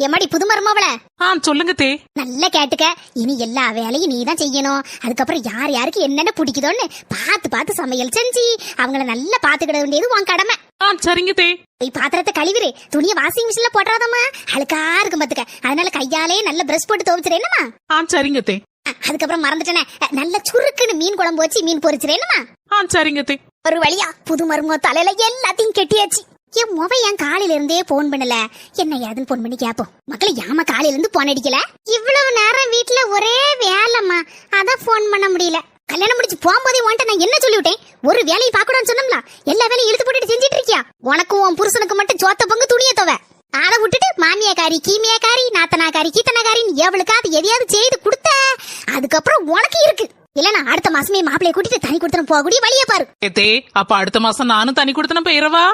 எம்மாடி புது மருமவள சொல்லுங்க தே. நல்லா கேட்டுக்க. இனி எல்லா வேலையும் நீ தான் செய்யணும். அதுக்கப்புறம் யார் யாருக்கு என்னென்ன பிடிக்குதோன்னு பார்த்து பார்த்து சமையல் செஞ்சு அவங்கள நல்லா பாத்துக்கிட வேண்டியது உன் கடமை. சரிங்க தே. போய் பாத்திரத்தை கழுவிரு. துணியை வாஷிங் மிஷின்ல போட்டுறாதம்மா, அழுக்கா இருக்கும் பாத்துக்க. அதனால கையாலே நல்ல பிரஷ் போட்டு துவைச்சிரேனுமா. சரிங்க தே. அதுக்கப்புறம் மறந்துட்டேனே, நல்ல சுருக்குன்னு மீன் குழம்பு வச்சு மீன் பொரிச்சிரேனுமா. சரிங்க தே. ஒரு வழியா புது மருமக தலையில எல்லாத்தையும் கெட்டியாச்சு. என் முவை என் காலையில இருந்தே போன் பண்ணல. என்ன ஏதுன்னு போன் பண்ணி கேப்போம். மக்களை ஏமா காலையில இருந்து போன் அடிக்கல? இவ்வளவு நேரம் வீட்டுல ஒரே வேலைம்மா, அதான் போன் பண்ண முடியல. கல்யாணம் முடிச்சு போகும்போதே உன்ட்ட நான் என்ன சொல்லிவிட்டேன்? ஒரு வேலையை பாக்கணும்னு சொன்னோம்ல, எல்லா வேலையும் இழுத்து போட்டுட்டு செஞ்சிட்டு இருக்கியா? உனக்கும் உன் புருஷனுக்கு மட்டும் சோத்த பங்கு துணியை தவ. அதை விட்டுட்டு மாமியாக்காரி கீமியாக்காரி நாத்தனாக்காரி கீத்தனாக்காரின்னு எவளுக்காவது எதையாவது செய்து கொடுத்த அதுக்கப்புறம் உனக்கு இருக்கு. இல்லனா அடுத்த மாசமே மாப்பிளைய கூட்டிட்டு தனி கொடுத்தன போகக்கூடிய வழியை பாரு. அப்ப அடுத்த மாசம் நானும் தனி கொடுத்தன போயிரவா?